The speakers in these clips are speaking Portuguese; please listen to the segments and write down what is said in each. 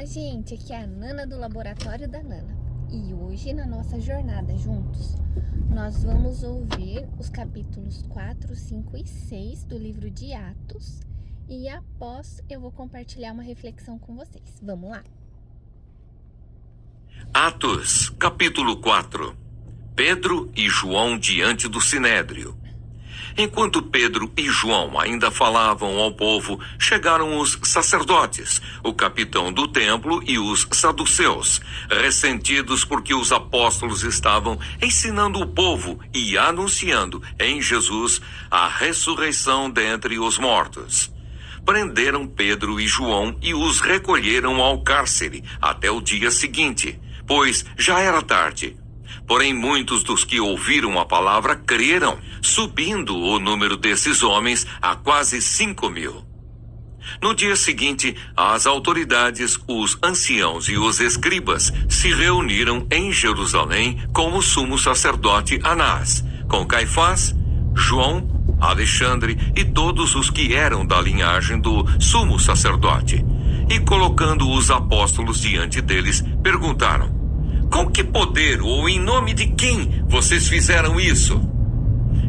Olá, gente, aqui é a Nana do Laboratório da Nana. E hoje, na nossa jornada juntos, nós vamos ouvir os capítulos 4, 5 e 6 do livro de Atos. E após, eu vou compartilhar uma reflexão com vocês. Vamos lá! Atos, capítulo 4. Pedro e João diante do Sinédrio. Enquanto Pedro e João ainda falavam ao povo, chegaram os sacerdotes, o capitão do templo e os saduceus, ressentidos porque os apóstolos estavam ensinando o povo e anunciando em Jesus a ressurreição dentre os mortos. Prenderam Pedro e João e os recolheram ao cárcere até o dia seguinte, pois já era tarde. Porém, muitos dos que ouviram a palavra creram, subindo o número desses homens a quase 5.000. No dia seguinte, as autoridades, os anciãos e os escribas se reuniram em Jerusalém com o sumo sacerdote Anás, com Caifás, João, Alexandre e todos os que eram da linhagem do sumo sacerdote. E colocando os apóstolos diante deles, perguntaram: com que poder ou em nome de quem vocês fizeram isso?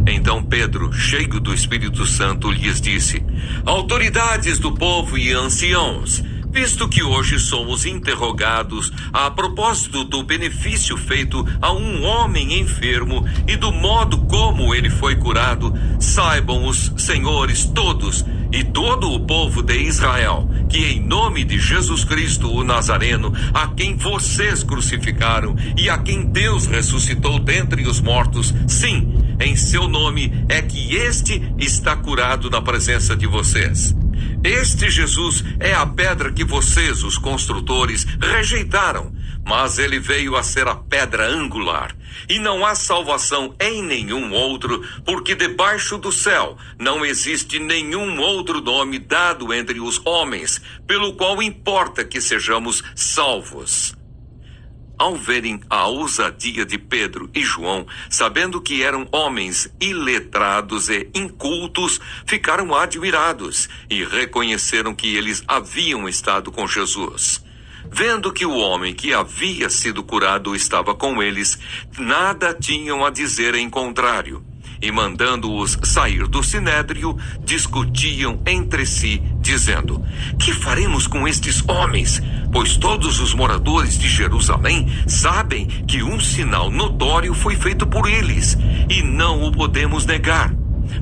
Então Pedro, cheio do Espírito Santo, lhes disse: autoridades do povo e anciãos, visto que hoje somos interrogados a propósito do benefício feito a um homem enfermo e do modo como ele foi curado, saibam os senhores todos e todo o povo de Israel que em nome de Jesus Cristo, o Nazareno, a quem vocês crucificaram e a quem Deus ressuscitou dentre os mortos, sim, em seu nome é que este está curado na presença de vocês. Este Jesus é a pedra que vocês, os construtores, rejeitaram, mas ele veio a ser a pedra angular. E não há salvação em nenhum outro, porque debaixo do céu não existe nenhum outro nome dado entre os homens, pelo qual importa que sejamos salvos. Ao verem a ousadia de Pedro e João, sabendo que eram homens iletrados e incultos, ficaram admirados e reconheceram que eles haviam estado com Jesus. Vendo que o homem que havia sido curado estava com eles, nada tinham a dizer em contrário. E mandando-os sair do sinédrio, discutiam entre si, dizendo: que faremos com estes homens? Pois todos os moradores de Jerusalém sabem que um sinal notório foi feito por eles, e não o podemos negar.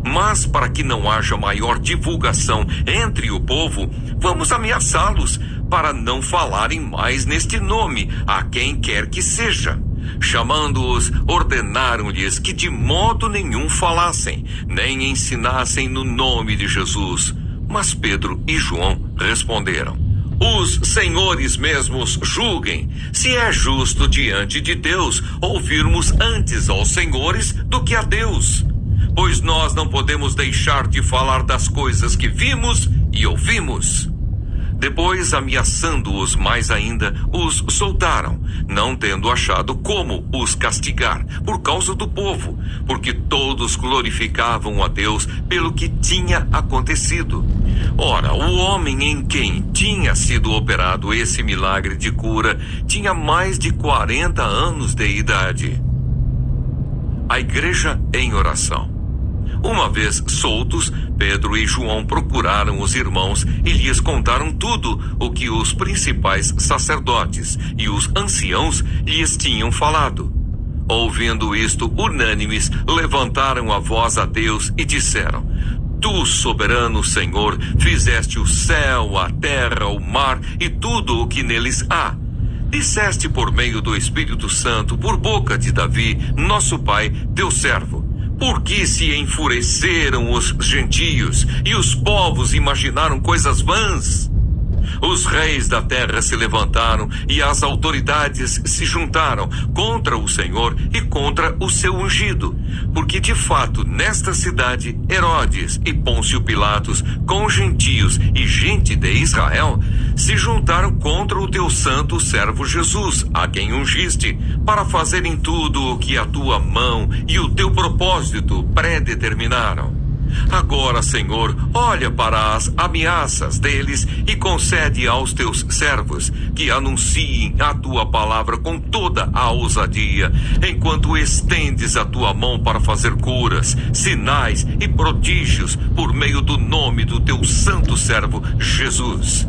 Mas para que não haja maior divulgação entre o povo, vamos ameaçá-los, para não falarem mais neste nome, a quem quer que seja. Chamando-os, ordenaram-lhes que de modo nenhum falassem, nem ensinassem no nome de Jesus. Mas Pedro e João responderam: os senhores mesmos julguem, se é justo diante de Deus ouvirmos antes aos senhores do que a Deus. Pois nós não podemos deixar de falar das coisas que vimos e ouvimos. Depois, ameaçando-os mais ainda, os soltaram, não tendo achado como os castigar, por causa do povo, porque todos glorificavam a Deus pelo que tinha acontecido. Ora, o homem em quem tinha sido operado esse milagre de cura tinha mais de 40 anos de idade. A igreja em oração. Uma vez soltos, Pedro e João procuraram os irmãos e lhes contaram tudo o que os principais sacerdotes e os anciãos lhes tinham falado. Ouvindo isto, unânimes, levantaram a voz a Deus e disseram: tu, soberano Senhor, fizeste o céu, a terra, o mar e tudo o que neles há. Disseste por meio do Espírito Santo, por boca de Davi, nosso pai, teu servo: por que se enfureceram os gentios e os povos imaginaram coisas vãs? Os reis da terra se levantaram e as autoridades se juntaram contra o Senhor e contra o seu ungido, porque de fato nesta cidade Herodes e Pôncio Pilatos, com gentios e gente de Israel, se juntaram contra o teu santo servo Jesus, a quem ungiste, para fazerem tudo o que a tua mão e o teu propósito predeterminaram. Agora, Senhor, olha para as ameaças deles e concede aos teus servos que anunciem a tua palavra com toda a ousadia, enquanto estendes a tua mão para fazer curas, sinais e prodígios por meio do nome do teu santo servo Jesus.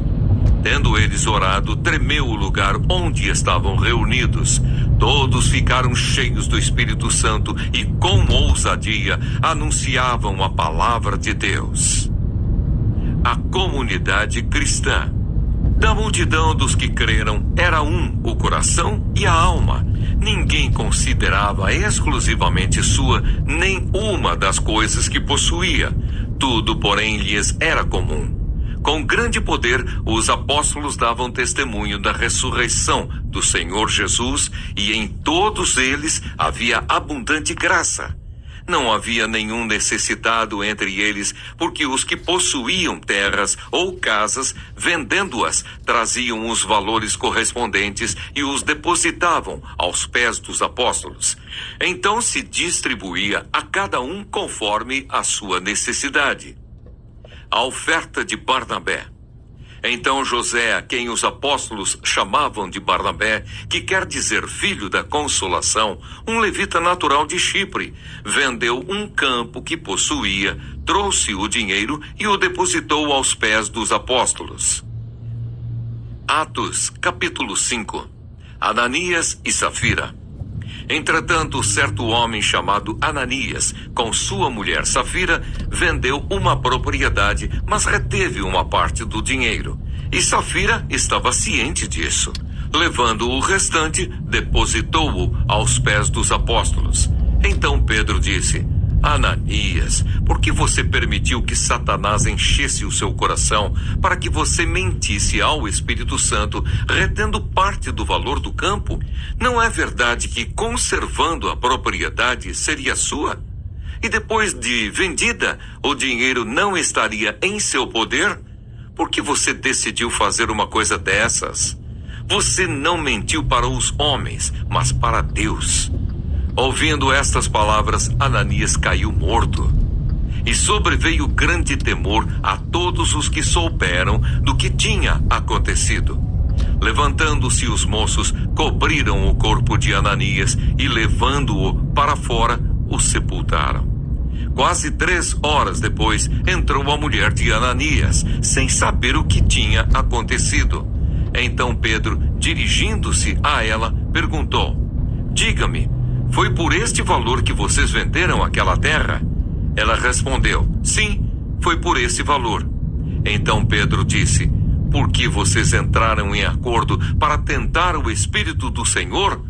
Tendo eles orado, tremeu o lugar onde estavam reunidos. Todos ficaram cheios do Espírito Santo e, com ousadia, anunciavam a palavra de Deus. A comunidade cristã. Da multidão dos que creram, era o coração e a alma. Ninguém considerava exclusivamente sua nem uma das coisas que possuía. Tudo, porém, lhes era comum. Com grande poder, os apóstolos davam testemunho da ressurreição do Senhor Jesus, e em todos eles havia abundante graça. Não havia nenhum necessitado entre eles, porque os que possuíam terras ou casas, vendendo-as, traziam os valores correspondentes e os depositavam aos pés dos apóstolos. Então se distribuía a cada um conforme a sua necessidade. A oferta de Barnabé. Então José, a quem os apóstolos chamavam de Barnabé, que quer dizer filho da consolação, um levita natural de Chipre, vendeu um campo que possuía, trouxe o dinheiro e o depositou aos pés dos apóstolos. Atos, capítulo 5. Ananias e Safira. Entretanto, certo homem chamado Ananias, com sua mulher Safira, vendeu uma propriedade, mas reteve uma parte do dinheiro. E Safira estava ciente disso. Levando o restante, depositou-o aos pés dos apóstolos. Então Pedro disse: Ananias, por que você permitiu que Satanás enchesse o seu coração para que você mentisse ao Espírito Santo, retendo parte do valor do campo? Não é verdade que, conservando a propriedade, seria sua? E depois de vendida, o dinheiro não estaria em seu poder? Por que você decidiu fazer uma coisa dessas? Você não mentiu para os homens, mas para Deus. Ouvindo estas palavras, Ananias caiu morto. E sobreveio grande temor a todos os que souberam do que tinha acontecido. Levantando-se os moços, cobriram o corpo de Ananias e, levando-o para fora, o sepultaram. Quase 3 horas depois, entrou a mulher de Ananias, sem saber o que tinha acontecido. Então Pedro, dirigindo-se a ela, perguntou: Diga-me, foi por este valor que vocês venderam aquela terra? Ela respondeu: Sim, foi por esse valor. Então Pedro disse: Por que vocês entraram em acordo para tentar o Espírito do Senhor?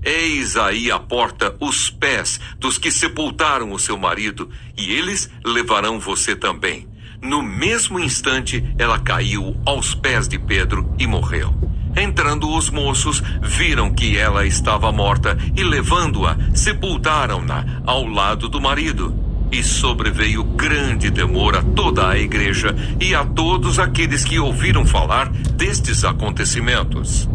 Eis aí à porta os pés dos que sepultaram o seu marido, e eles levarão você também. No mesmo instante, ela caiu aos pés de Pedro e morreu. Entrando os moços, viram que ela estava morta e, levando-a, sepultaram-na ao lado do marido. E sobreveio grande temor a toda a igreja e a todos aqueles que ouviram falar destes acontecimentos.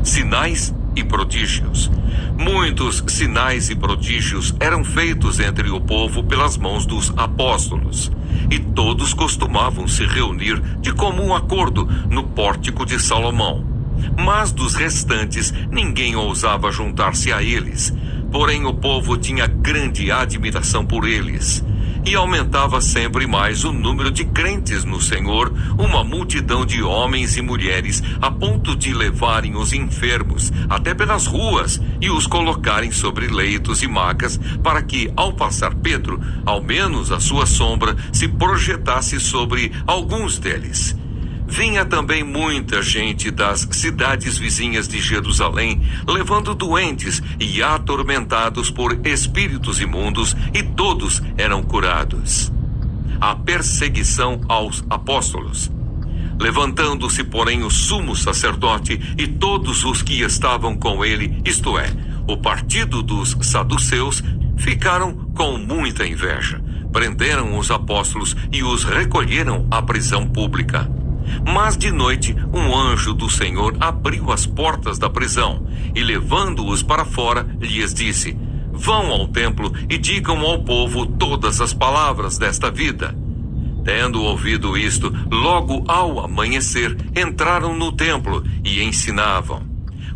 Sinais e prodígios. Muitos sinais e prodígios eram feitos entre o povo pelas mãos dos apóstolos, e todos costumavam se reunir de comum acordo no pórtico de Salomão. Mas dos restantes ninguém ousava juntar-se a eles, porém o povo tinha grande admiração por eles. E aumentava sempre mais o número de crentes no Senhor, uma multidão de homens e mulheres, a ponto de levarem os enfermos até pelas ruas e os colocarem sobre leitos e macas, para que, ao passar Pedro, ao menos a sua sombra se projetasse sobre alguns deles. Vinha também muita gente das cidades vizinhas de Jerusalém, levando doentes e atormentados por espíritos imundos, e todos eram curados. A perseguição aos apóstolos. Levantando-se, porém, o sumo sacerdote e todos os que estavam com ele, isto é, o partido dos saduceus, ficaram com muita inveja. Prenderam os apóstolos e os recolheram à prisão pública. Mas de noite, um anjo do Senhor abriu as portas da prisão e, levando-os para fora, lhes disse: vão ao templo e digam ao povo todas as palavras desta vida. Tendo ouvido isto, logo ao amanhecer, entraram no templo e ensinavam.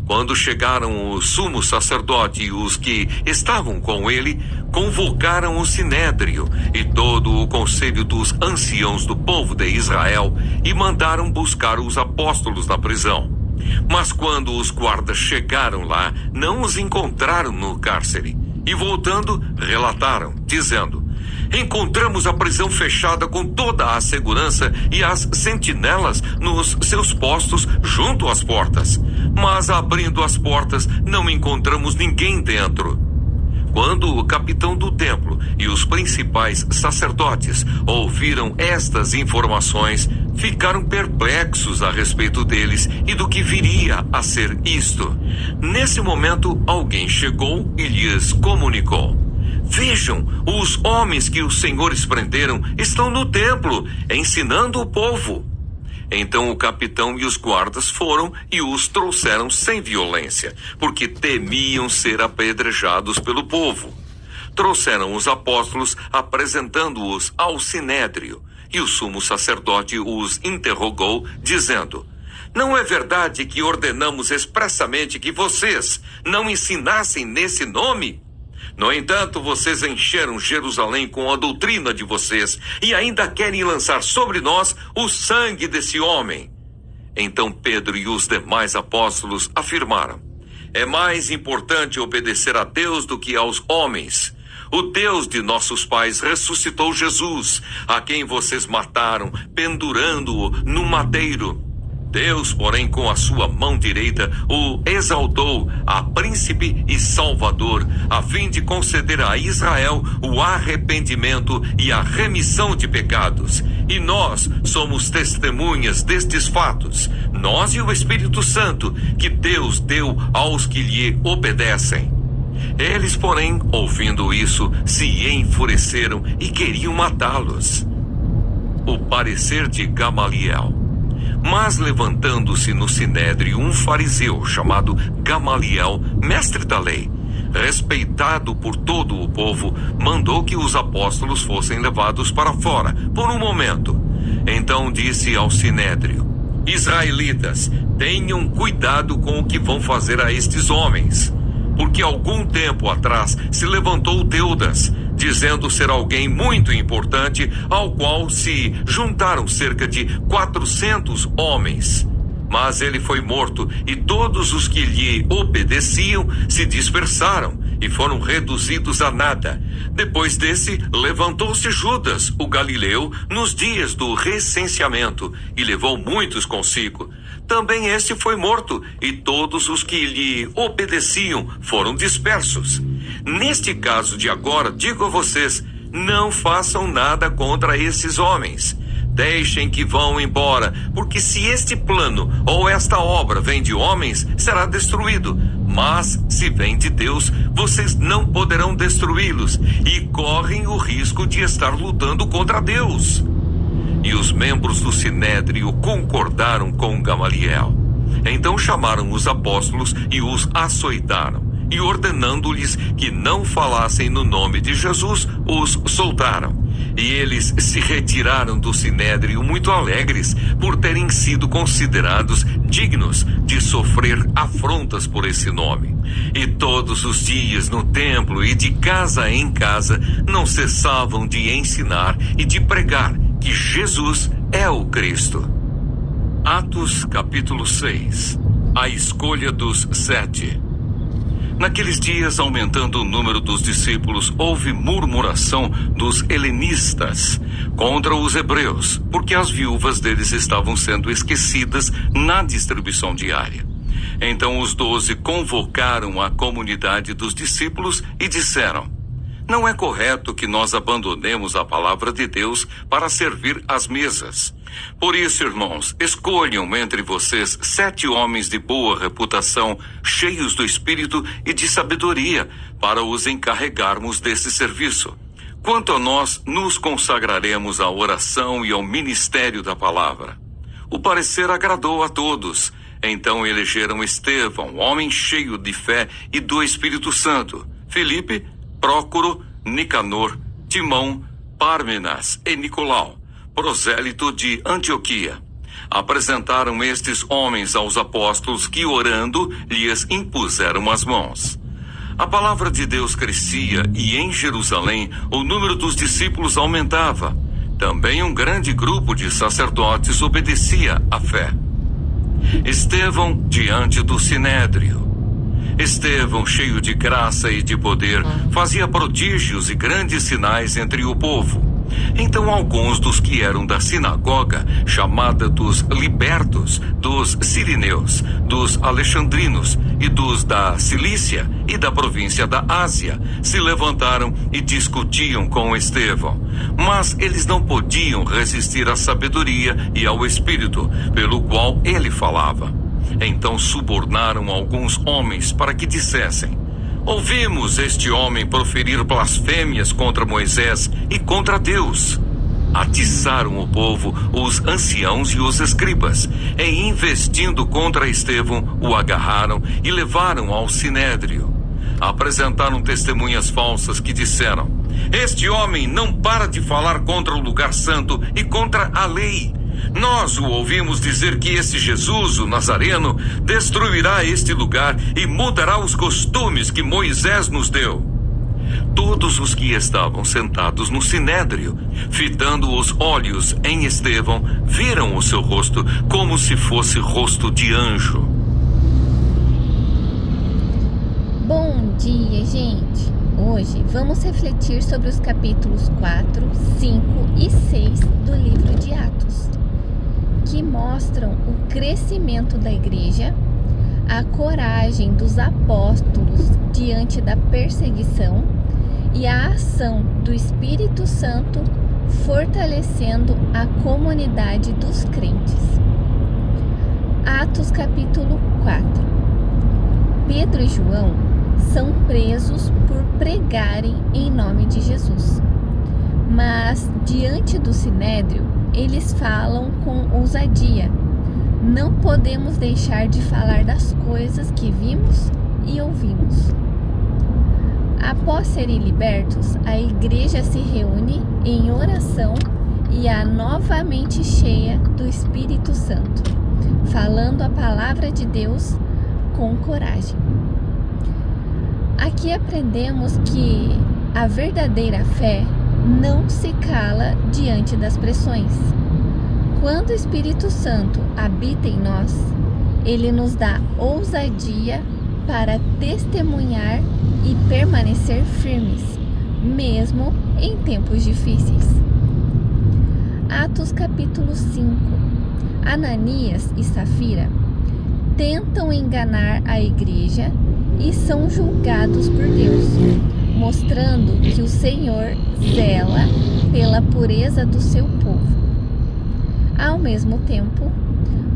Quando chegaram o sumo sacerdote e os que estavam com ele, convocaram o sinédrio e todo o conselho dos anciãos do povo de Israel e mandaram buscar os apóstolos na prisão. Mas quando os guardas chegaram lá, não os encontraram no cárcere. E voltando, relataram, dizendo: encontramos a prisão fechada com toda a segurança e as sentinelas nos seus postos junto às portas. Mas abrindo as portas, não encontramos ninguém dentro. Quando o capitão do templo e os principais sacerdotes ouviram estas informações, ficaram perplexos a respeito deles e do que viria a ser isto. Nesse momento, alguém chegou e lhes comunicou: vejam, os homens que os senhores prenderam estão no templo, ensinando o povo. Então o capitão e os guardas foram e os trouxeram sem violência, porque temiam ser apedrejados pelo povo. Trouxeram os apóstolos, apresentando-os ao sinédrio, e o sumo sacerdote os interrogou, dizendo: não é verdade que ordenamos expressamente que vocês não ensinassem nesse nome? No entanto, vocês encheram Jerusalém com a doutrina de vocês e ainda querem lançar sobre nós o sangue desse homem. Então Pedro e os demais apóstolos afirmaram: é mais importante obedecer a Deus do que aos homens. O Deus de nossos pais ressuscitou Jesus, a quem vocês mataram, pendurando-o no madeiro. Deus, porém, com a sua mão direita, o exaltou a príncipe e salvador, a fim de conceder a Israel o arrependimento e a remissão de pecados. E nós somos testemunhas destes fatos, nós e o Espírito Santo, que Deus deu aos que lhe obedecem. Eles, porém, ouvindo isso, se enfureceram e queriam matá-los. O parecer de Gamaliel. Mas levantando-se no sinédrio um fariseu chamado Gamaliel, mestre da lei, respeitado por todo o povo, mandou que os apóstolos fossem levados para fora por um momento. Então disse ao sinédrio: israelitas, tenham cuidado com o que vão fazer a estes homens, porque algum tempo atrás se levantou Teudas, dizendo ser alguém muito importante, ao qual se juntaram cerca de 400 homens. Mas ele foi morto e todos os que lhe obedeciam se dispersaram e foram reduzidos a nada. Depois desse, levantou-se Judas, o Galileu, nos dias do recenseamento e levou muitos consigo. Também este foi morto e todos os que lhe obedeciam foram dispersos. Neste caso de agora, digo a vocês, não façam nada contra esses homens. Deixem que vão embora, porque se este plano ou esta obra vem de homens, será destruído. Mas se vem de Deus, vocês não poderão destruí-los e correm o risco de estar lutando contra Deus. E os membros do sinédrio concordaram com Gamaliel. Então chamaram os apóstolos e os açoitaram. E ordenando-lhes que não falassem no nome de Jesus, os soltaram. E eles se retiraram do sinédrio muito alegres por terem sido considerados dignos de sofrer afrontas por esse nome. E todos os dias no templo e de casa em casa não cessavam de ensinar e de pregar que Jesus é o Cristo. Atos capítulo 6. A escolha dos 7. Naqueles dias, aumentando o número dos discípulos, houve murmuração dos helenistas contra os hebreus, porque as viúvas deles estavam sendo esquecidas na distribuição diária. Então os 12 convocaram a comunidade dos discípulos e disseram: não é correto que nós abandonemos a palavra de Deus para servir às mesas. Por isso, irmãos, escolham entre vocês 7 homens de boa reputação, cheios do Espírito e de sabedoria, para os encarregarmos desse serviço. Quanto a nós, nos consagraremos à oração e ao ministério da palavra. O parecer agradou a todos. Então elegeram Estevão, homem cheio de fé e do Espírito Santo, Filipe, Prócoro, Nicanor, Timão, Pármenas e Nicolau, prosélito de Antioquia. Apresentaram estes homens aos apóstolos que, orando, lhes impuseram as mãos. A palavra de Deus crescia e em Jerusalém o número dos discípulos aumentava. Também um grande grupo de sacerdotes obedecia à fé. Estevão diante do Sinédrio. Estevão, cheio de graça e de poder, fazia prodígios e grandes sinais entre o povo. Então alguns dos que eram da sinagoga, chamada dos libertos, dos sirineus, dos alexandrinos e dos da Cilícia e da província da Ásia, se levantaram e discutiam com Estevão. Mas eles não podiam resistir à sabedoria e ao espírito, pelo qual ele falava. Então subornaram alguns homens para que dissessem: ouvimos este homem proferir blasfêmias contra Moisés e contra Deus. Atiçaram o povo, os anciãos e os escribas, e investindo contra Estevão, o agarraram e levaram ao Sinédrio. Apresentaram testemunhas falsas que disseram: este homem não para de falar contra o lugar santo e contra a lei. Nós o ouvimos dizer que esse Jesus, o Nazareno, destruirá este lugar e mudará os costumes que Moisés nos deu. Todos os que estavam sentados no sinédrio, fitando os olhos em Estevão, viram o seu rosto como se fosse rosto de anjo. Bom dia, gente! Hoje vamos refletir sobre os capítulos 4, 5 e 6 do livro de Atos, que mostram o crescimento da igreja, a coragem dos apóstolos diante da perseguição e a ação do Espírito Santo fortalecendo a comunidade dos crentes. Atos capítulo 4. Pedro e João são presos por pregarem em nome de Jesus. Mas diante do sinédrio, eles falam com ousadia: não podemos deixar de falar das coisas que vimos e ouvimos. Após serem libertos, a igreja se reúne em oração e é novamente cheia do Espírito Santo, falando a palavra de Deus com coragem. Aqui aprendemos que a verdadeira fé não se cala diante das pressões. Quando o Espírito Santo habita em nós, ele nos dá ousadia para testemunhar e permanecer firmes, mesmo em tempos difíceis. Atos capítulo 5. Ananias e Safira tentam enganar a igreja e são julgados por Deus, mostrando que o Senhor zela pela pureza do seu povo. Ao mesmo tempo,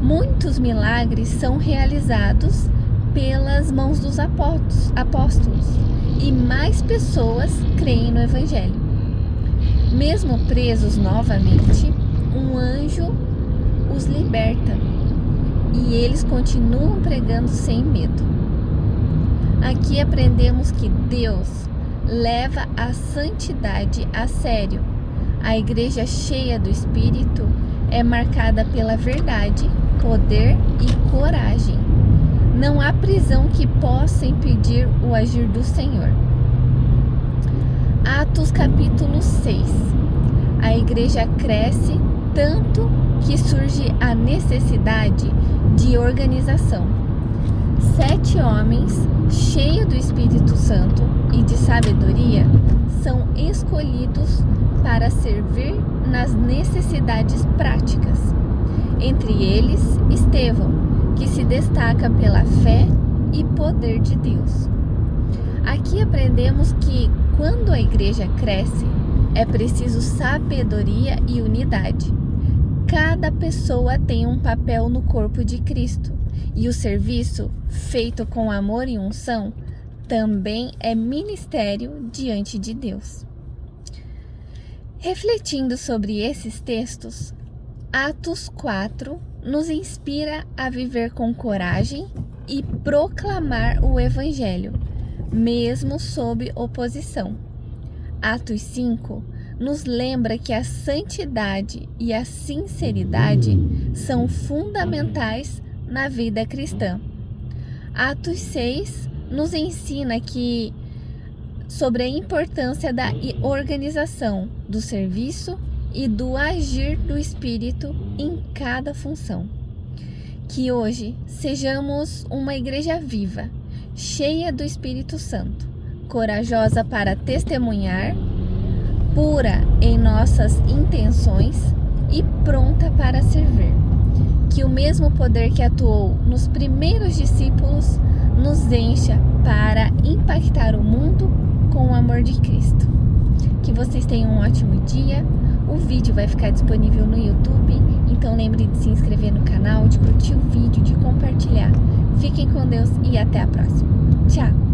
muitos milagres são realizados pelas mãos dos apóstolos e mais pessoas creem no Evangelho. Mesmo presos novamente, um anjo os liberta e eles continuam pregando sem medo. Aqui aprendemos que Deus leva a santidade a sério. A igreja cheia do Espírito é marcada pela verdade, poder e coragem. Não há prisão que possa impedir o agir do Senhor. Atos capítulo 6. A igreja cresce tanto que surge a necessidade de organização. 7 homens, cheios do Espírito Santo e de sabedoria, são escolhidos para servir nas necessidades práticas. Entre eles, Estevão, que se destaca pela fé e poder de Deus. Aqui aprendemos que, quando a igreja cresce, é preciso sabedoria e unidade. Cada pessoa tem um papel no corpo de Cristo, e o serviço, feito com amor e unção, também é ministério diante de Deus. Refletindo sobre esses textos, Atos 4 nos inspira a viver com coragem e proclamar o Evangelho, mesmo sob oposição. Atos 5 nos lembra que a santidade e a sinceridade são fundamentais na vida cristã. Atos 6 nos ensina sobre a importância da organização do serviço e do agir do Espírito em cada função. Que hoje sejamos uma igreja viva, cheia do Espírito Santo, corajosa para testemunhar, pura em nossas intenções e pronta para servir. Que o mesmo poder que atuou nos primeiros discípulos nos encha para impactar o mundo com o amor de Cristo. Que vocês tenham um ótimo dia. O vídeo vai ficar disponível no YouTube, então lembre de se inscrever no canal, de curtir o vídeo, de compartilhar. Fiquem com Deus e até a próxima. Tchau!